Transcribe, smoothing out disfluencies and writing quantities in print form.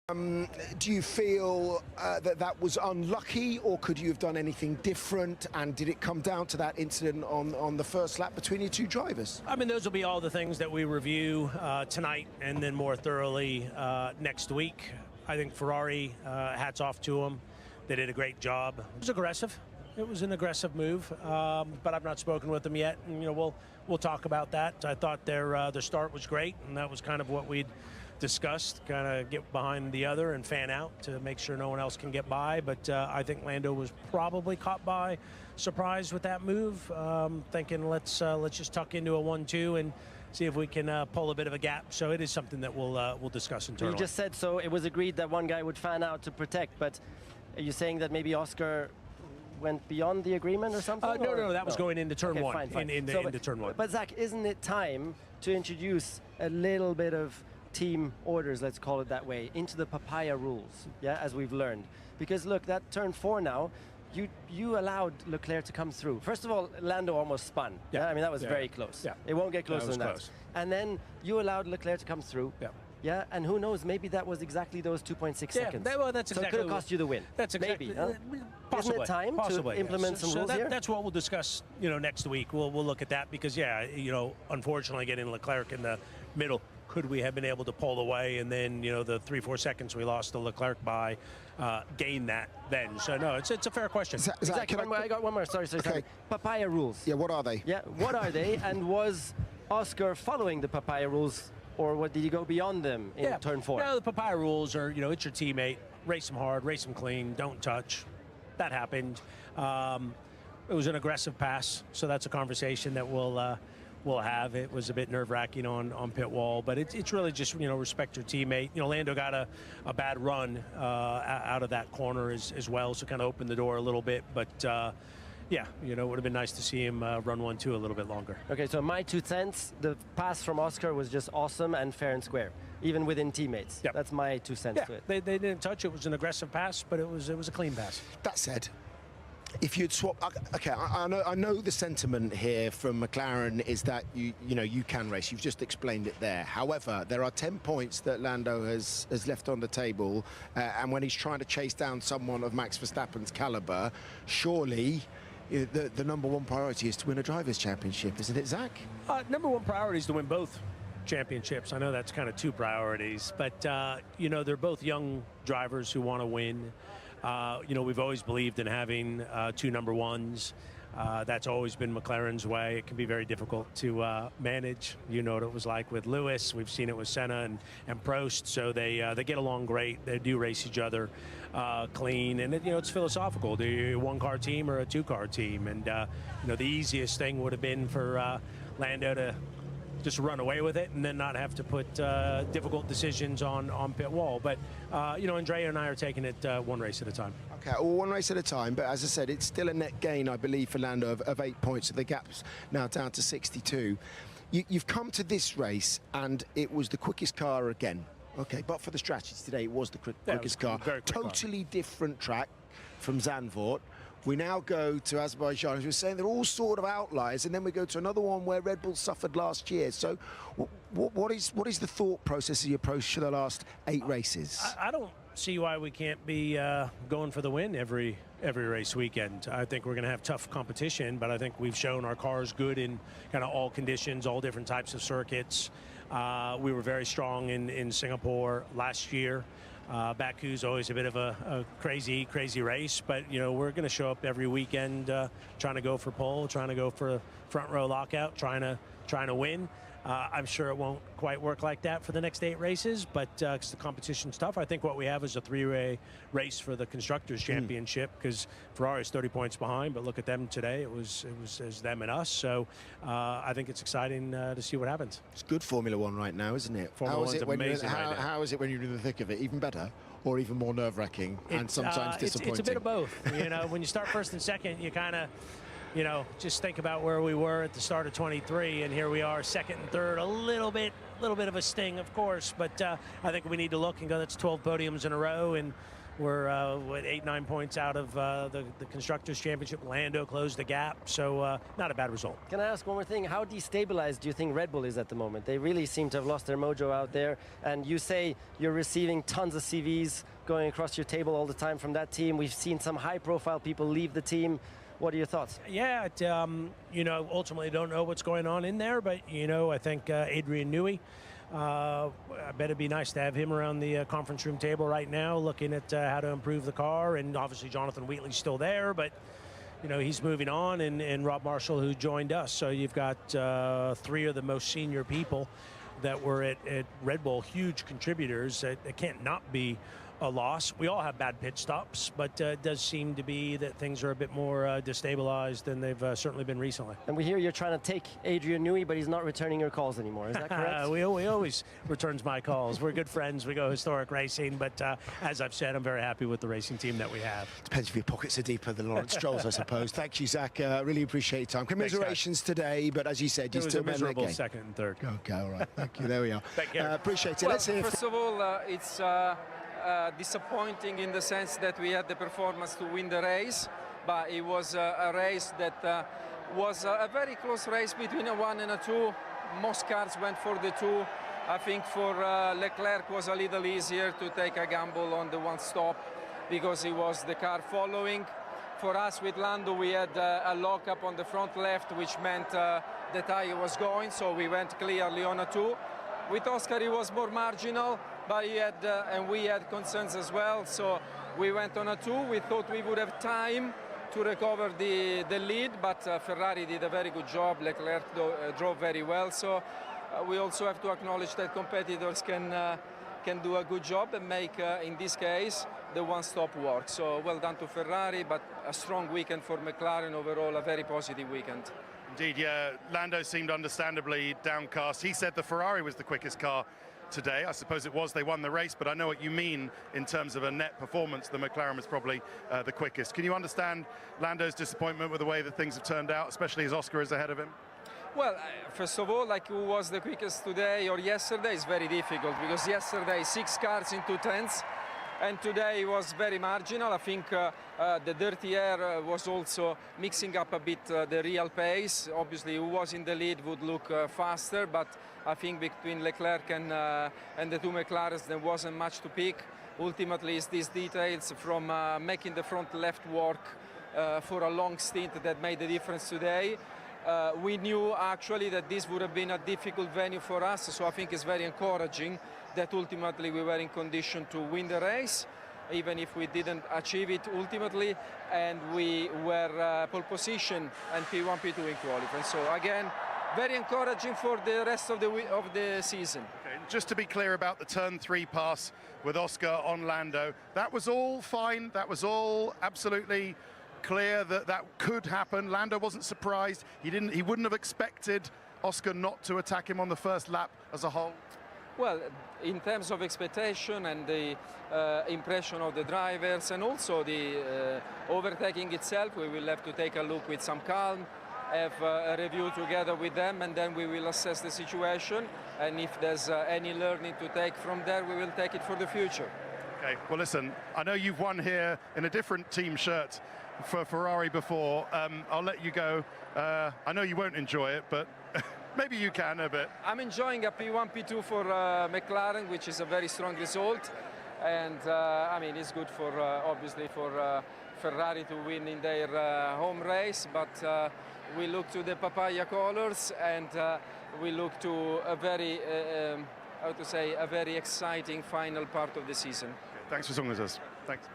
Do you feel that was unlucky, or could you have done anything different? And did it come down to that incident on the first lap between your two drivers? I mean, those will be all the things that we review tonight and then more thoroughly next week. I think Ferrari, hats off to them. They did a great job. It was aggressive. It was an aggressive move, but I've not spoken with them yet. And, we'll talk about that. I thought their start was great, and that was kind of what we'd discussed, kind of get behind the other and fan out to make sure no one else can get by. But I think Lando was probably caught by surprise with that move, thinking let's just tuck into a 1-2 and see if we can pull a bit of a gap. So it is something that we'll discuss internally. You just said so it was agreed that one guy would fan out to protect, but are you saying that maybe Oscar went beyond the agreement or something? No, that was going into turn one. Fine. Into turn one. But Zach, isn't it time to introduce a little bit of team orders, let's call it that way, into the papaya rules, as we've learned? Because look, that turn 4 now, you allowed Leclerc to come through. First of all, Lando almost spun. I mean, that was very close. It won't get closer than that. Close. And then you allowed Leclerc to come through. And who knows, maybe that was exactly those 2.6 seconds. That's so exactly it could have cost you the win. That's exactly. Maybe, possibly. Isn't it time to implement some rules here? That's what we'll discuss, next week. We'll look at that because, unfortunately, getting Leclerc in the middle, could we have been able to pull away and then, the 3-4 seconds we lost to Leclerc by gain that then? So, no, it's a fair question. Zach, I got one more. Sorry. Papaya rules. Yeah, what are they? Yeah, what are they? And was Oscar following the papaya rules, or did he go beyond them in turn 4? No, the papaya rules are, it's your teammate. Race them hard, race them clean, don't touch. That happened. It was an aggressive pass, so that's a conversation that we'll have. It was a bit nerve-wracking on pit wall, but it's really just, respect your teammate. Lando got a bad run out of that corner as well, so kind of opened the door a little bit, but it would have been nice to see him run 1-2 a little bit longer. Okay, so my 2 cents, the pass from Oscar was just awesome and fair and square, even within teammates. That's my 2 cents to it. They didn't touch. It was an aggressive pass, but it was a clean pass. That said, if you'd swap, okay, I know the sentiment here from McLaren is that you can race. You've just explained it there. However, there are 10 points that Lando has left on the table, and when he's trying to chase down someone of Max Verstappen's caliber, surely the number one priority is to win a drivers' championship, isn't it, Zach? Number one priority is to win both championships. I know that's kind of 2 priorities, but they're both young drivers who want to win. We've always believed in having 2 number ones. That's always been McLaren's way. It can be very difficult to manage. You know what it was like with Lewis. We've seen it with Senna and Prost. So they get along great. They do race each other clean. And, it's philosophical. Do you a 1-car team or a 2-car team? And, the easiest thing would have been for Lando to just run away with it and then not have to put difficult decisions on pit wall. But, Andrea and I are taking it 1 race at a time. Okay, well, 1 race at a time. But as I said, it's still a net gain, I believe, for Lando of 8 points. So the gap's now down to 62. You've come to this race, and it was the quickest car again. Okay, but for the strategy today, it was the quickest car. Totally different track from Zandvoort. We now go to Azerbaijan, as we were saying, they're all sort of outliers, and then we go to another one where Red Bull suffered last year. So what is the thought process of your approach to the last 8 races? I don't see why we can't be going for the win every race weekend. I think we're going to have tough competition, but I think we've shown our car's good in kind of all conditions, all different types of circuits. We were very strong in Singapore last year. Baku's always a bit of a crazy race, but we're going to show up every weekend trying to go for pole, trying to go for a front row lockout, trying to win. I'm sure it won't quite work like that for the next 8 races, but because the competition's tough. I think what we have is a 3-way race for the Constructors' Championship, because Ferrari's 30 points behind, but look at them today. It was them and us. So I think it's exciting to see what happens. It's good Formula One right now, isn't it? Formula One's amazing right now. How is it when you're in the thick of it? Even better? Or even more nerve-wracking and sometimes disappointing? It's a bit of both. When you start first and second, you kind of just think about where we were at the start of 23, and here we are, second and third. A little bit of a sting, of course, but I think we need to look and go, that's 12 podiums in a row, and we're what, 8-9 points out of the Constructors' Championship. Lando closed the gap, so not a bad result. Can I ask one more thing? How destabilized do you think Red Bull is at the moment? They really seem to have lost their mojo out there. And you say you're receiving tons of CVs going across your table all the time from that team. We've seen some high-profile people leave the team. What are your thoughts? Yeah, you know, ultimately don't know what's going on in there, but, you know, I think Adrian Newey, I bet it'd be nice to have him around the conference room table right now, looking at how to improve the car. And obviously Jonathan Wheatley's still there, but you know he's moving on, and Rob Marshall, who joined us. So you've got 3 of the most senior people that were at Red Bull, huge contributors. It can't not be a loss. We all have bad pit stops, but it does seem to be that things are a bit more destabilized than they've certainly been recently. And we hear you're trying to take Adrian Newey, but he's not returning your calls anymore. Is that correct? We always returns my calls. We're good friends. We go historic racing, but as I've said, I'm very happy with the racing team that we have. Depends if your pockets are deeper than Lawrence Stroll's, I suppose. Thank you, Zach. Really appreciate your time. Commiserations today, but as you said, you still won the game. Second and third. Okay, all right. Thank you. There we are. Thank you. Appreciate it. Well, Let's hear. First of all, it's disappointing in the sense that we had the performance to win the race, but it was a race that was a very close race between a 1 and a 2. Most cars went for the 2. I think for Leclerc was a little easier to take a gamble on the 1 stop because it was the car following. For us with Lando, we had a lockup on the front left, which meant the tire was going, so we went clearly on a 2. With Oscar, it was more marginal, but he had, and we had concerns as well, so we went on a 2. We thought we would have time to recover the lead, but Ferrari did a very good job. Leclerc drove very well, so we also have to acknowledge that competitors can do a good job and make, in this case, the 1 stop work. So well done to Ferrari, but a strong weekend for McLaren overall, a very positive weekend. Indeed, yeah. Lando seemed understandably downcast. He said the Ferrari was the quickest car today. I suppose it was. They won the race, but I know what you mean in terms of a net performance. The McLaren was probably the quickest. Can you understand Lando's disappointment with the way that things have turned out, especially as Oscar is ahead of him? Well, first of all, like who was the quickest today or yesterday is very difficult, because yesterday 6 cars in 2 tenths. And today was very marginal. I think the dirty air was also mixing up a bit the real pace. Obviously, who was in the lead would look faster, but I think between Leclerc and the 2 McLarens, there wasn't much to pick. Ultimately, it's these details from making the front left work for a long stint that made the difference today. We knew actually that this would have been a difficult venue for us, so I think it's very encouraging that ultimately we were in condition to win the race, even if we didn't achieve it ultimately, and we were pole position and P1, P2 in qualifying. So again, very encouraging for the rest of the season. Okay, just to be clear about the turn 3 pass with Oscar on Lando, that was all fine, that was all absolutely clear that that could happen. Lando wasn't surprised. He wouldn't have expected Oscar not to attack him on the first lap as a whole. Well, in terms of expectation and the impression of the drivers, and also the overtaking itself, we will have to take a look with some calm, have a review together with them, and then we will assess the situation. And if there's any learning to take from there, we will take it for the future. Okay, well listen, I know you've won here in a different team shirt for Ferrari before. I'll let you go. I know you won't enjoy it, but maybe you can a bit. I'm enjoying a P1, P2 for McLaren, which is a very strong result. And I mean, it's good for, obviously, for Ferrari to win in their home race. But we look to the papaya colors, and we look to a very, how to say, a very exciting final part of the season. Okay, thanks for talking with us. Thanks.